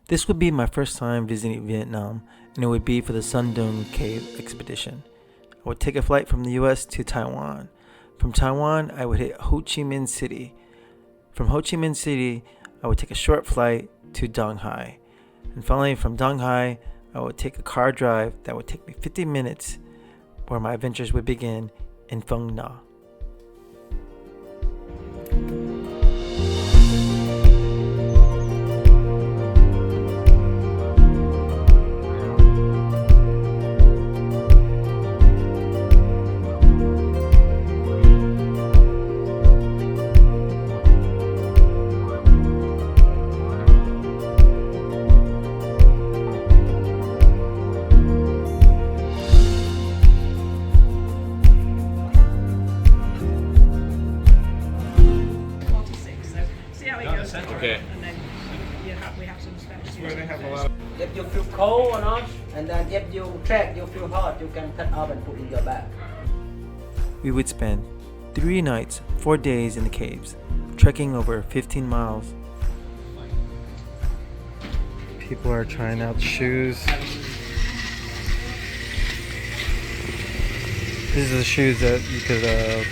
This would be my first time visiting Vietnam, and it would be for the Son Doong Cave expedition. I would take a flight from the US to Taiwan. From Taiwan, I would hit Ho Chi Minh City. From Ho Chi Minh City, I would take a short flight to Dong Hai. And finally, from Dong Hai, I would take a car drive that would take me 50 minutes, where my adventures would begin in Phong Nha. Okay. And then we have some specials. If you feel cold or not, and then if you track, you feel hot, you can cut off and put in your bag. We would spend 3 nights, 4 days in the caves, trekking over 15 miles. People are trying out shoes. These are the shoes that you could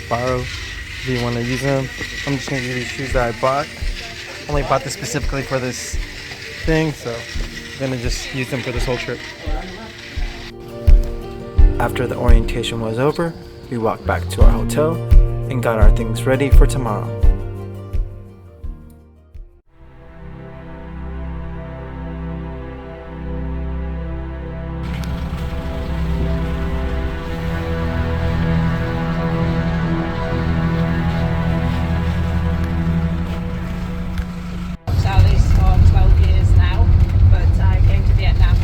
borrow if you want to use them. I'm just going to give you the shoes that I bought. Only bought this specifically for this thing, so I'm going to just use them for this whole trip. After the orientation was over, we walked back to our hotel and got our things ready for tomorrow. Sally's for 12 years now, but I came to Vietnam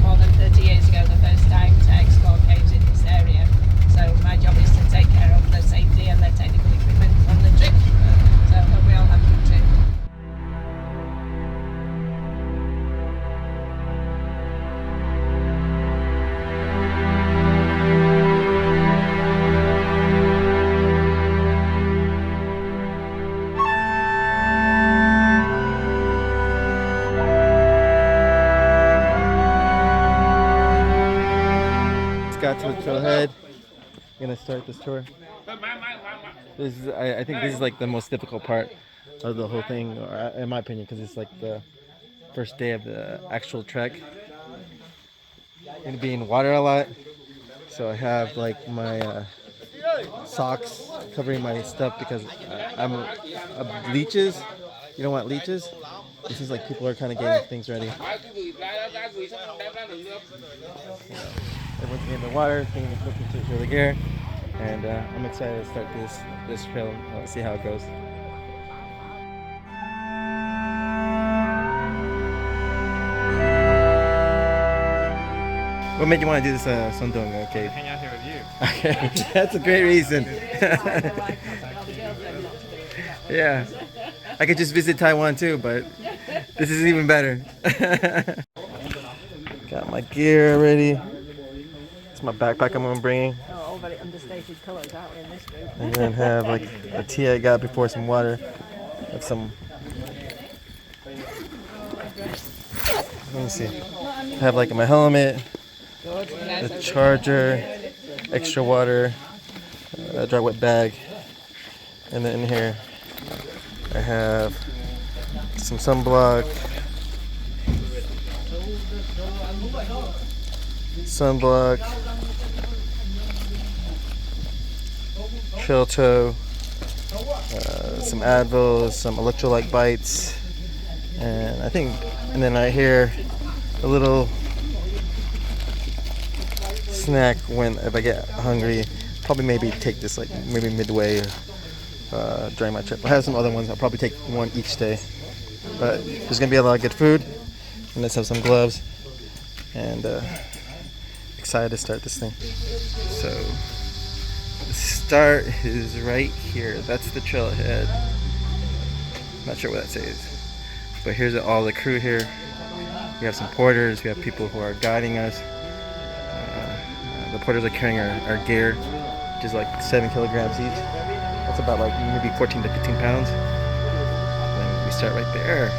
more than 30 years ago the first time to explore caves in this area. So my job is to take care of the safety and the technical equipment on the trip. So I hope we all have a good trip. Got to the trailhead. I'm gonna start this tour. This is, I think this is like the most difficult part of the whole thing, or in my opinion, because it's like the first day of the actual trek. I'm gonna be in water a lot, so I have like my socks covering my stuff because I'm leeches. You don't want leeches. This is like people are kind of getting things ready. Everyone's getting the water, taking the equipment to the gear, and I'm excited to start this trail and see how it goes. What made you want to do this Son Doong Cave? Hang out here with you. Okay, that's a great reason. Yeah, I could just visit Taiwan too, but this is even better. Got my gear ready. It's my backpack I'm bringing. Oh, all very understated colours, aren't we, in this group? And then have like a tea I got before, some water, have some. Let me see. Have like my helmet, a charger, extra water, a dry wet bag, and then in here I have some sunblock, trail toe, some Advils, some electrolyte bites, and then right here a little snack if I get hungry. Probably maybe take this like maybe midway during my trip. I have some other ones. I'll probably take one each day, but there's gonna be a lot of good food, and let's have some gloves, and excited to start this thing. So the start is right here. That's the trailhead. Not sure what that says, but here's all the crew here. We have some porters. We have people who are guiding us. The porters are carrying our gear, which is like 7 kilograms each. That's about like maybe 14 to 15 pounds. And we start right there.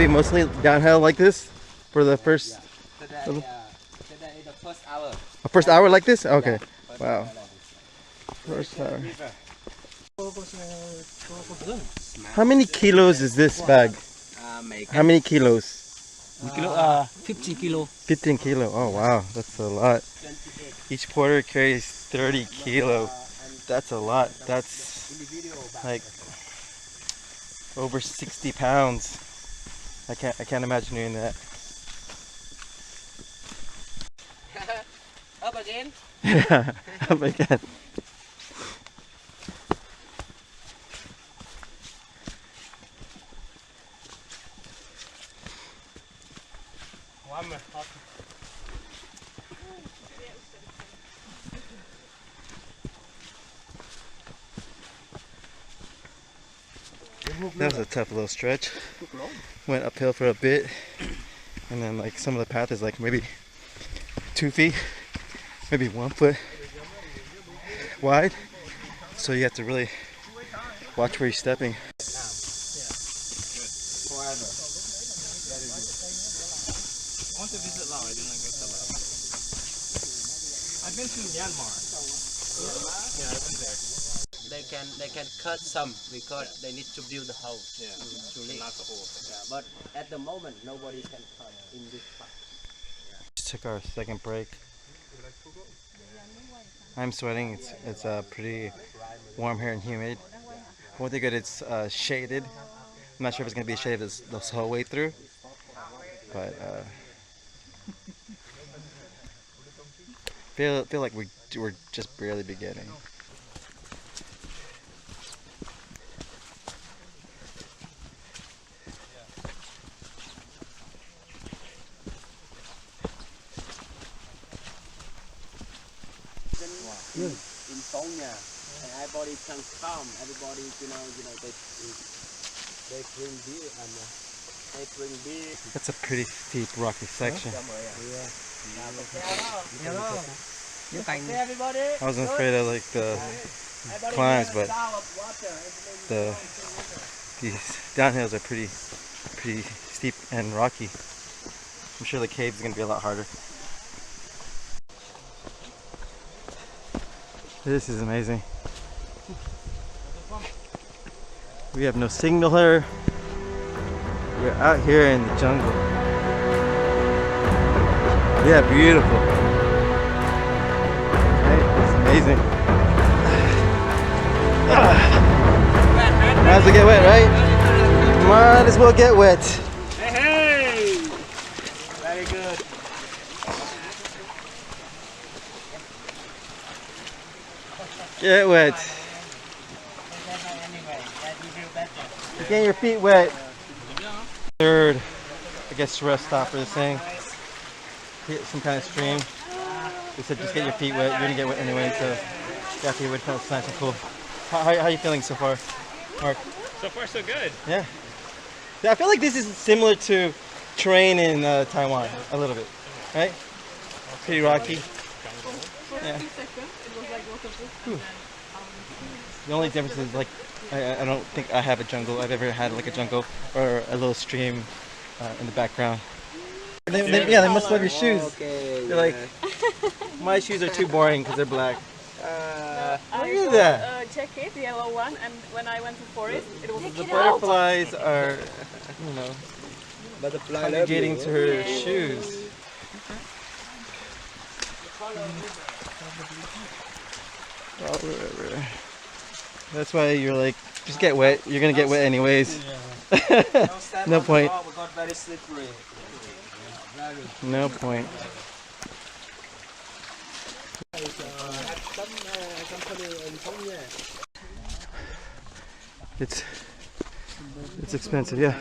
be mostly downhill like this for the first. Today is the first hour. A first hour like this? Okay. Wow. First hour. How many kilos is this bag? How many kilos? 50 kilo. 15 kilo. Oh wow, that's a lot. Each porter carries 30 kilo. That's a lot. That's like over 60 pounds. I can't imagine doing that. Up again. Yeah, up again. That was a tough little stretch. Went uphill for a bit, and then like some of the path is like maybe 2 feet, maybe 1 foot wide. So you have to really watch where you're stepping. I've been to Myanmar. Yeah, I've been there. They can cut some because they need to build the house. Yeah, not the whole thing. Yeah, but at the moment nobody can cut in this part. Just took our second break. I'm sweating. It's pretty warm here and humid. One thing good, it's shaded. I'm not sure if it's gonna be shaded this whole way through, but feel like we're just barely beginning. In Tonya, and everybody can come. Everybody, they bring beer and they bring beer. That's a pretty steep rocky section. I wasn't afraid of like the climbs, but these downhills are pretty steep and rocky. I'm sure the cave is gonna be a lot harder. This is amazing. We have no signal here. We're out here in the jungle. Yeah, beautiful. It's amazing. Might as well get wet, right? Might as well get wet. Hey! Very good. Get wet. You're getting your feet wet. Third, I guess, rest stop for this thing. Hit some kind of stream. They said just get your feet wet. You're gonna get wet anyway, so you have to get wet. It's nice and cool. How are you feeling so far, Mark? So far, so good. Yeah. Yeah, I feel like this is similar to terrain in Taiwan a little bit, right? Pretty rocky. Yeah. Whew. The only difference is like I don't think I have a jungle. I've ever had like a jungle or a little stream in the background. They must love your shoes. Okay. They're like, my shoes are too boring because they're black. Look at that. Jacket, the yellow one, and when I went to forest, it was The butterflies are, congregating to her shoes. Oh, whatever. That's why you're like, just get wet. You're gonna get wet anyways. No point. No point. It's expensive, yeah.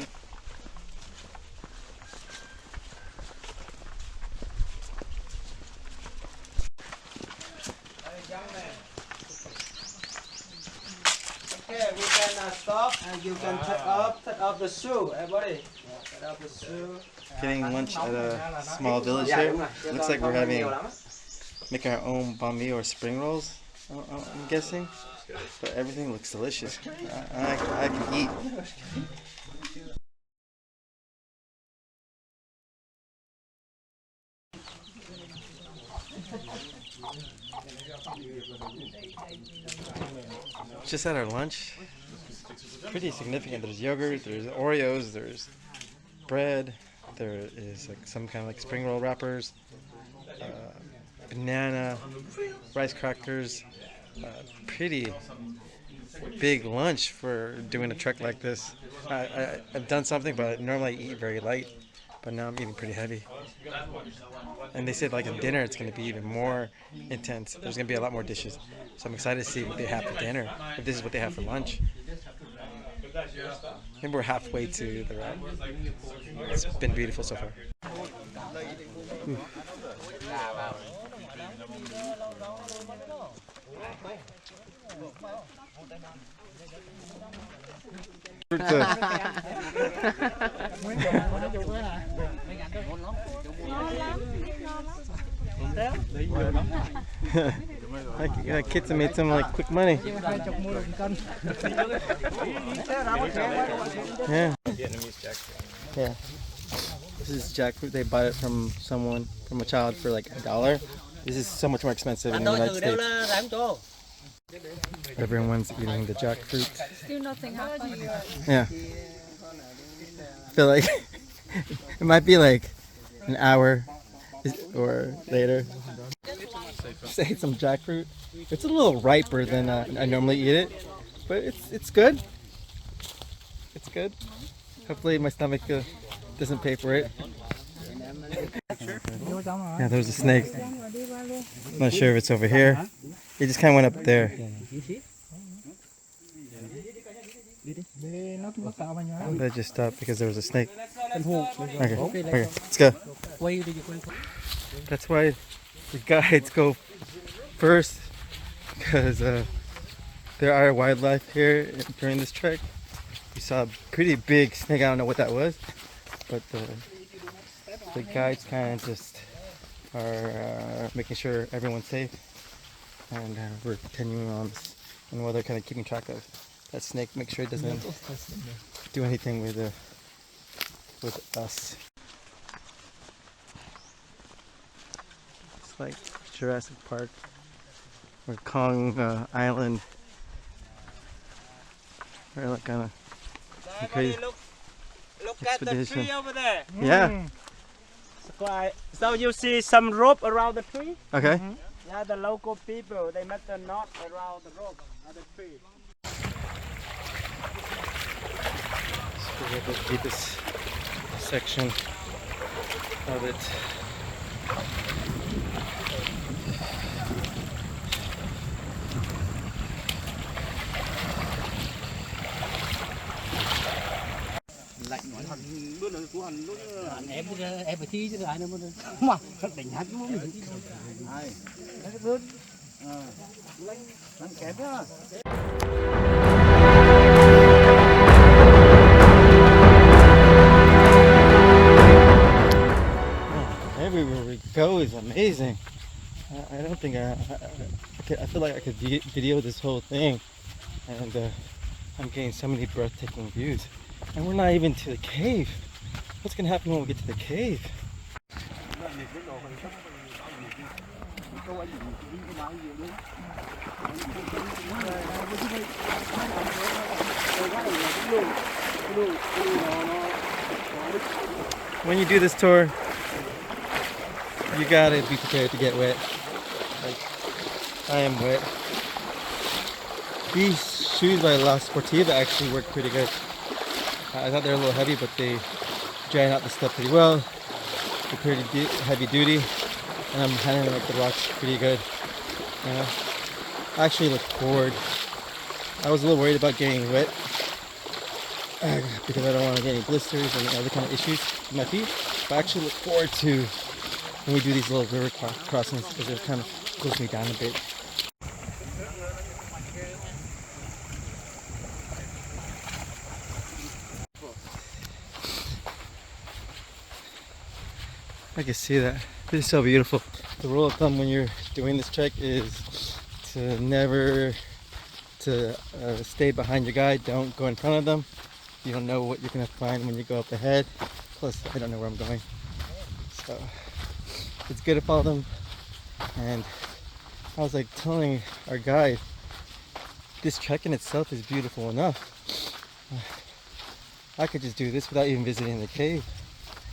Okay, we can stop and you can take off the shoe, everybody. Take off the shoe. Getting lunch at a small village here. Looks like we're making our own banh mi or spring rolls, I'm guessing. But everything looks delicious. I can eat. Just at our lunch. Pretty significant. There's yogurt, there's Oreos, there's bread, there is like some kind of like spring roll wrappers, banana, rice crackers. Pretty big lunch for doing a trek like this. I've done something, but normally I eat very light, but now I'm eating pretty heavy. And they said like at dinner it's going to be even more intense. There's going to be a lot more dishes. So I'm excited to see what they have for dinner, if this is what they have for lunch. Maybe we're halfway to the route. It's been beautiful so far. Kids have made some like quick money. Yeah. Yeah. This is jackfruit. They bought it from someone, from a child, for like $1. This is so much more expensive in the United States. Everyone's eating the jackfruit. Still nothing happened. Yeah. I feel like it might be like an hour or later. Just ate some jackfruit. It's a little riper than I normally eat it, but it's good. It's good. Hopefully my stomach doesn't pay for it. Yeah, there's a snake. I'm not sure if it's over here. It just kind of went up there. I just stopped because there was a snake. Okay, let's go. That's why the guides go first, because there are wildlife here during this trek. We saw a pretty big snake. I don't know what that was, but the guides kind of just are making sure everyone's safe, and we're continuing on this, and while they're kind of keeping track of that snake, make sure it doesn't do anything with us. It's like Jurassic Park or Kong Island. We're like on a crazy Look at the tree over there. Yeah. So you see some rope around the tree? Okay. Yeah, the local people, they make the knot around the rope at the tree. So we have the deepest section of it. Em phải thi chứ ai nữa mà đỉnh hát luôn ai rất lớn kém đó. Everywhere we go is amazing. I don't think I feel like I could video this whole thing, and I'm getting so many breathtaking views. And we're not even to the cave. What's gonna happen when we get to the cave? When you do this tour, you gotta be prepared to get wet. Like, I am wet. These shoes by La Sportiva actually work pretty good. I thought they were a little heavy, but they drain out the stuff pretty well. They're pretty heavy duty, and I'm handling like the rocks pretty good. You know, I actually look forward. I was a little worried about getting wet because I don't want to get any blisters and other kind of issues with my feet. But I actually look forward to when we do these little river crossings, because it kind of cools me down a bit. I can see that. This is so beautiful. The rule of thumb when you're doing this trek is to never stay behind your guide. Don't go in front of them. You don't know what you're gonna find when you go up ahead. Plus, I don't know where I'm going, so it's good to follow them and I was like telling our guide, this trek in itself is beautiful enough. I could just do this without even visiting the cave.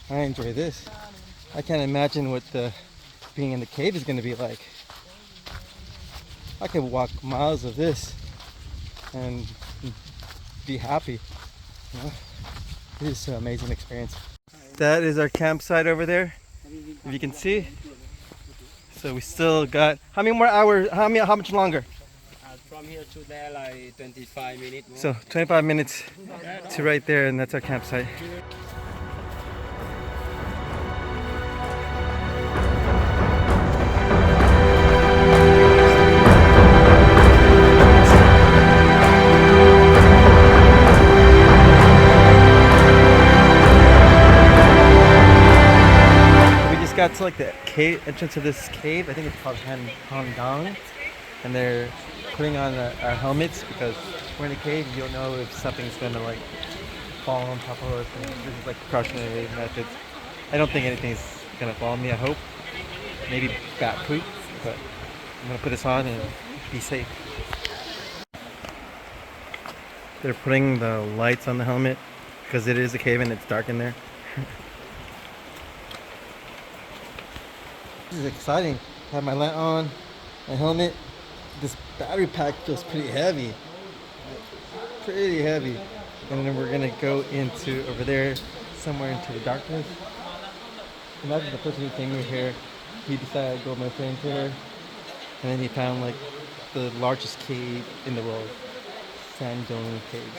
I enjoy this. I can't imagine what being in the cave is going to be like. I could walk miles of this and be happy. You know? It is an amazing experience. That is our campsite over there, if you can see. So we still got how many more hours? How much longer? From here to there, like 25 minutes more. So 25 minutes to right there, and that's our campsite. Got to like the cave entrance of this cave. I think it's called Son Doong, and they're putting on our helmets because we're in a cave. You don't know if something's gonna like fall on top of us. And this is like precautionary methods. I don't think anything's gonna fall on me. I hope. Maybe bat poop, but I'm gonna put this on and be safe. They're putting the lights on the helmet because it is a cave and it's dark in there. This is exciting. I have my light on, my helmet. This battery pack feels pretty heavy. Pretty heavy. And then we're gonna go into over there, somewhere into the darkness. Imagine the person who came over here, he decided to go with my friend here, and then he found like the largest cave in the world, Son Doong Cave.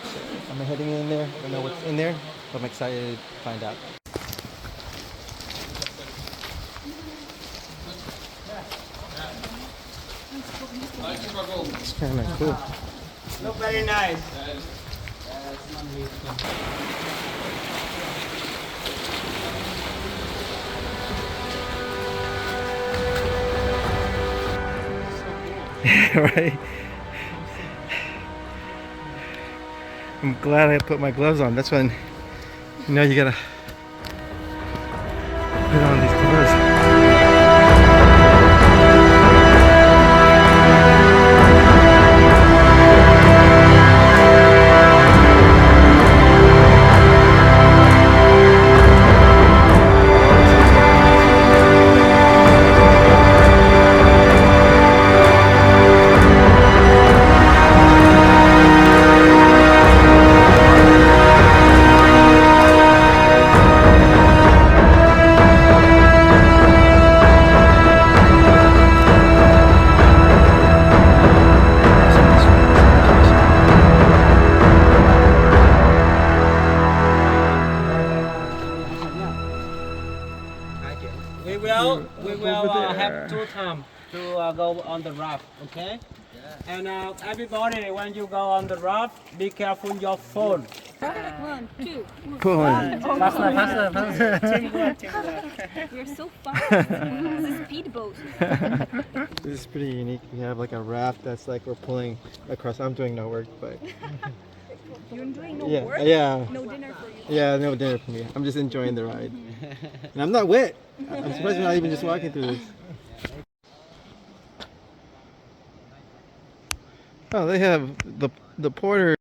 So I'm heading in there. I don't know what's in there, but I'm excited to find out. It's kind of cool. Look very nice. Right? I'm glad I put my gloves on. That's when you know you gotta put on these gloves. We will have 2 times to go on the raft, okay? And everybody, when you go on the raft, be careful your phone. 1, 2. Pulling. Faster. Teamwork. We're so fast. This is a speedboat. This is pretty unique. We have like a raft that's like we're pulling across. I'm doing no work, but You're doing no yeah, work? yeah, No dinner for you. yeah, no dinner for me. I'm just enjoying the ride, and I'm not wet. I'm surprised we're not even just walking through this. Oh, they have the porter.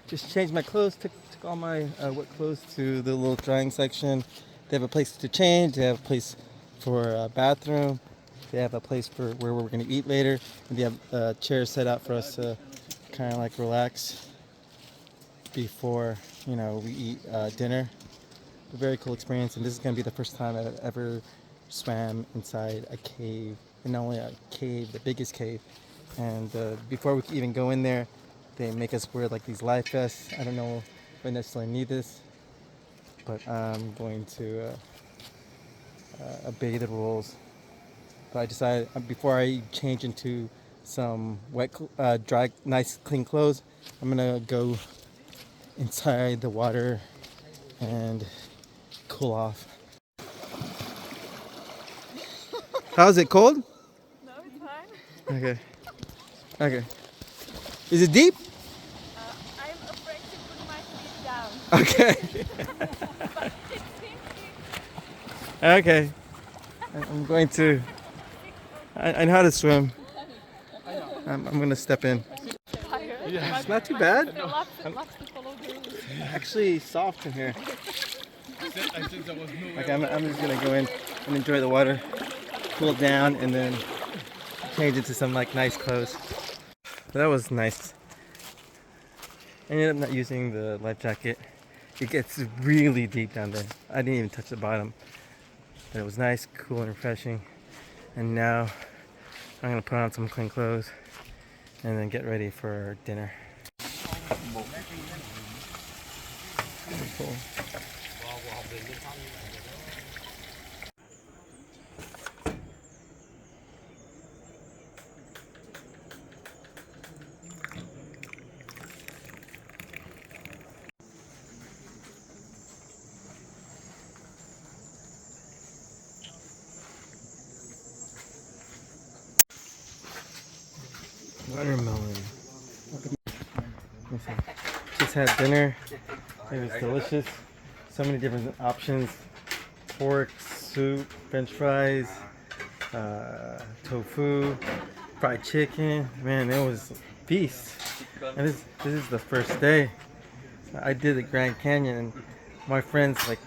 Just changed my clothes, took all my wet clothes to the little drying section. They have a place to change, they have a place for a bathroom, they have a place for where we're going to eat later, and they have chairs set out for us to kind of like relax before, you know, we eat dinner. A very cool experience, and this is going to be the first time I've ever swam inside a cave, and not only a cave, the biggest cave. And before we can even go in there, they make us wear like these life vests. I don't know if I necessarily need this, but I'm going to obey the rules. But I decided before I change into some wet, dry, nice, clean clothes, I'm gonna go inside the water and cool off. How's it, cold? No, it's fine. Okay. Okay. Is it deep? I'm afraid to put my feet Okay. Okay. I'm going to. I know how to swim. I'm gonna step in. Yeah, it's not too bad. Actually, soft in here. Okay, I'm just gonna go in and enjoy the water, cool down, and then change into some like nice clothes. That was nice. I ended up not using the life jacket. It gets really deep down there. I didn't even touch the bottom. But it was nice, cool, and refreshing. And now I'm gonna put on some clean clothes and then get ready for dinner. Cool. Watermelon. Just had dinner. It was delicious. So many different options. Pork, soup, french fries, tofu, fried chicken. Man, it was a feast. And this is the first day. I did the Grand Canyon and my friends, like,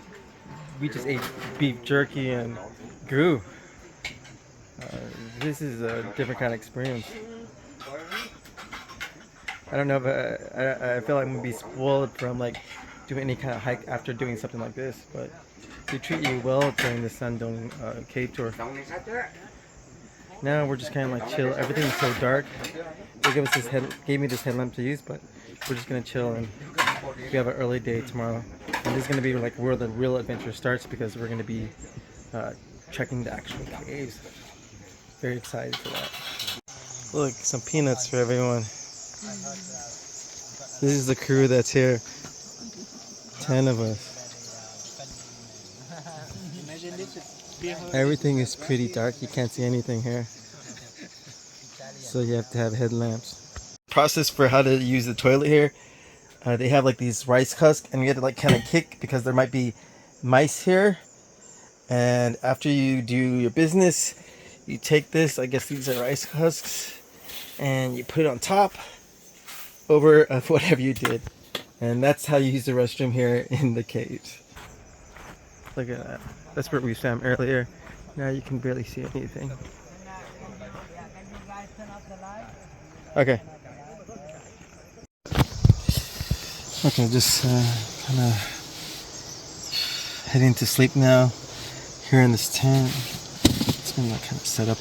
we just ate beef jerky and grew. This is a different kind of experience. I don't know, but I feel like I'm gonna be spoiled from like doing any kind of hike after doing something like this. But they treat you well during the Son Doong Cave tour. Now we're just kind of like chill. Everything's so dark. They gave me this headlamp to use, but we're just gonna chill and we have an early day tomorrow. And this is gonna be like where the real adventure starts because we're gonna be checking the actual caves. Very excited for that. Look, some peanuts for everyone. This is the crew that's here. 10 of us. Everything is pretty dark. You can't see anything here. So you have to have headlamps. Process for how to use the toilet here. They have like these rice husks and you have to like kind of kick because there might be mice here. And after you do your business, you take this, I guess these are rice husks, and you put it on top over of whatever you did. And that's how you use the restroom here in the caves. Look at that. That's where we swam earlier. Now you can barely see anything. Okay. Okay, just kind of heading to sleep now here in this tent. It's been like kind of set up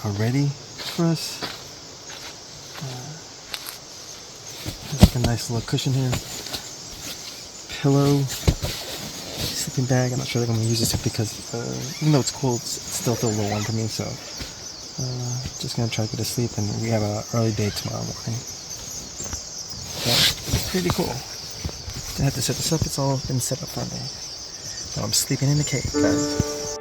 already for us. There's like a nice little cushion here. Pillow. Sleeping bag. I'm not sure that I'm going to use this because even though it's cold, it still feels a little warm for me. So just going to try to go to sleep, and we have an early day tomorrow morning. But it's pretty cool. I had to set this up. It's all been set up for me. So I'm sleeping in the cave, guys.